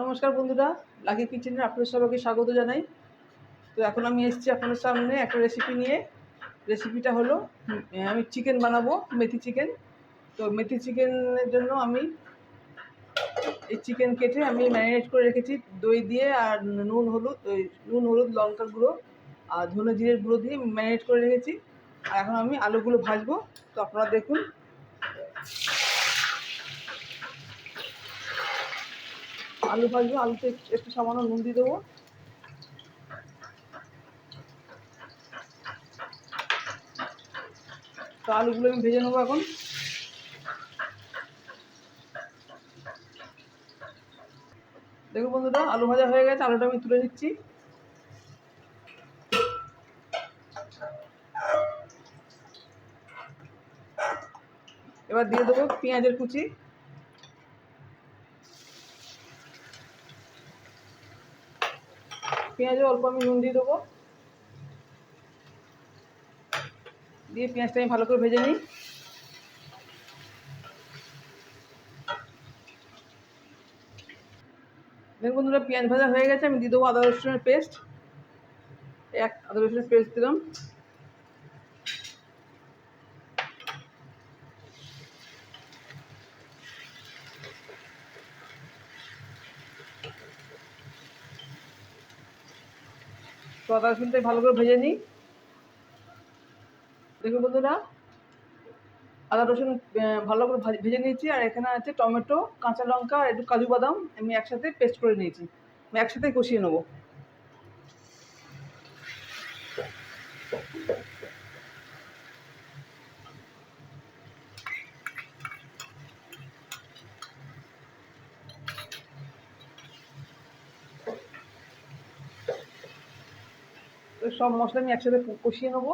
নমস্কার বন্ধুরা, লাকি কিচেনে আপনাদের সবাইকে স্বাগত জানাই। তো এখন আমি এসেছি আপনাদের সামনে একটা রেসিপি নিয়ে। রেসিপিটা হলো আমি চিকেন বানাবো, মেথি চিকেন। তো মেথি চিকেনের জন্য আমি এই চিকেন কেটে আমি ম্যারিনেট করে রেখেছি দই দিয়ে আর নুন হলুদ লঙ্কার গুঁড়ো আর ধনে জিরের গুঁড়ো দিয়ে ম্যারিনেট করে রেখেছি। আর এখন আমি আলুগুলো ভাজবো। তো আপনারা দেখুন, আলু ভাজবো। আলুতে একটু সামান্য নুন দিয়ে দেবো। তো আলুগুলো আমি ভেজে নেবো এখন। দেখুন বন্ধুরা, আলু ভাজা হয়ে গেছে, আলুটা আমি তুলে নিচ্ছি। এবার দিয়ে দেবো পেঁয়াজের কুচি। পেঁয়াজে অল্প আমি নুন দিয়ে দেবো, দিয়ে পেঁয়াজটা আমি ভালো করে ভেজে নিই। দেখুন বন্ধুরা, পেঁয়াজ ভাজা হয়ে গেছে। আমি দিয়ে দেবো আদা রসুনের পেস্ট। আদা রসুনের পেস্ট দিলাম। তো আদা রসুনটা ভালো করে ভেজে নিই। দেখুন বন্ধুরা, আদা রসুন ভালো করে ভেজে নিয়েছি। আর এখানে আছে টমেটো, কাঁচা লঙ্কা আর একটু কাজু বাদাম আমি একসাথে পেস্ট করে নিয়েছি। আমি একসাথে কষিয়ে নেবো। তো সব মশলা আমি একসাথে কষিয়ে নেবো।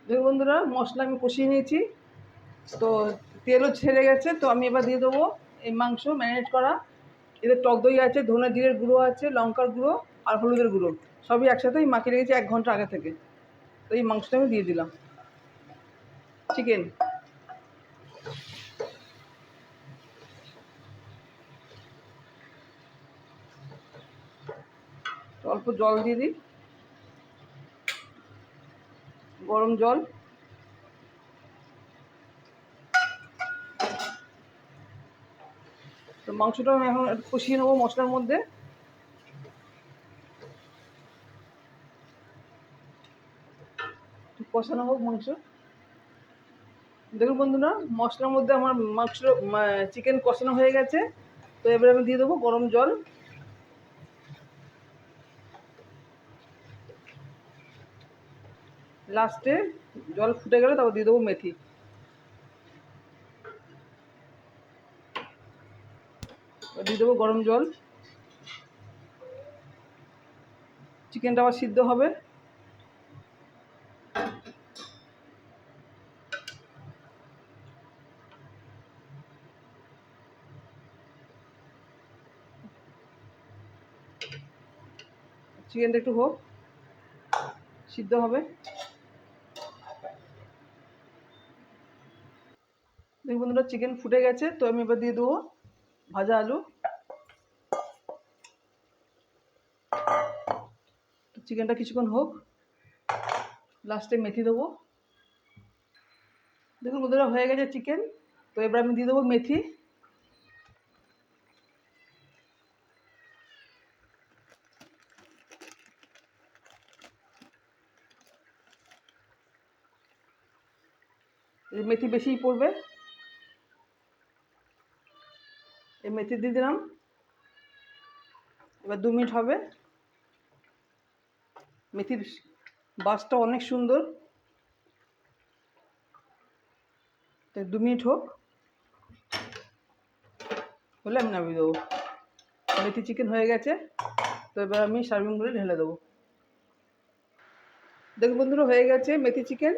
দেখুন বন্ধুরা, মশলা আমি কষিয়ে নিয়েছি। তো তেলও ছেড়ে গেছে। তো আমি এবার দিয়ে দেবো এই মাংস ম্যারিনেট করা। এতে টক দই আছে, ধনে জিরের গুঁড়ো আছে, লঙ্কার গুঁড়ো আর হলুদের গুঁড়ো সবই একসাথেই মাখিয়ে রেখেছি 1 ঘন্টা আগে থেকে। তো এই মাংসটা আমি দিয়ে দিলাম, চিকেন। অল্প জল দিয়ে দিই, গরম জল। তো মাংসটা আমি এখন একটু কষিয়ে নেবো মশলার মধ্যে। একটু কষানো হোক মাংস। দেখুন বন্ধুরা, মশলার মধ্যে আমার মাংস চিকেন কষানো হয়ে গেছে। তো এবারে আমি দিয়ে দেবো গরম জল। লাস্টে জল ফুটে গেলে তারপর দিয়ে দেবো মেথি। দিয়ে দেবো গরম জল। চিকেনটা আবার সিদ্ধ হবে। চিকেনটা একটু হোক, সিদ্ধ হবে। দেখুন বন্ধুরা, চিকেন ফুটে গেছে। তো আমি এবার দিয়ে দেবো ভাজা আলু। তো চিকেনটা কিছুক্ষণ হোক, লাস্টে মেথি দেবো। দেখুন বন্ধুরা, হয়ে গেছে চিকেন। তো এবার আমি দিয়ে দেবো মেথি। মেথি বেশিই পড়বে। এই মেথি দিয়ে দিলাম। এবার 2 মিনিট হবে। মেথির বাসটা অনেক সুন্দর। তো 2 মিনিট হোক, হলে আমি নামিয়ে দেবো। মেথি চিকেন হয়ে গেছে। তো এবার আমি সার্ভিং করে ঢেলে দেবো। দেখুন বন্ধুরা, হয়ে গেছে মেথি চিকেন।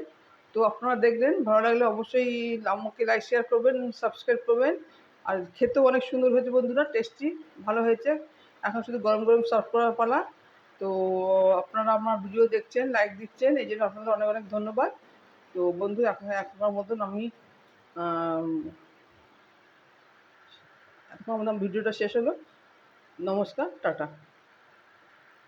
তো আপনারা দেখলেন, ভালো লাগলে অবশ্যই আমাকে লাইক শেয়ার করবেন, সাবস্ক্রাইব করবেন। আর খেতেও অনেক সুন্দর হয়েছে বন্ধুরা, টেস্টি ভালো হয়েছে। এখন শুধু গরম গরম সার্ভ করার পালা। তো আপনারা আমার ভিডিও দেখছেন, লাইক দিচ্ছেন, এই জন্য আপনাদের অনেক অনেক ধন্যবাদ। তো বন্ধু, এখনকার মতন আমি আমার ভিডিওটা শেষ হলো। নমস্কার, টাটা।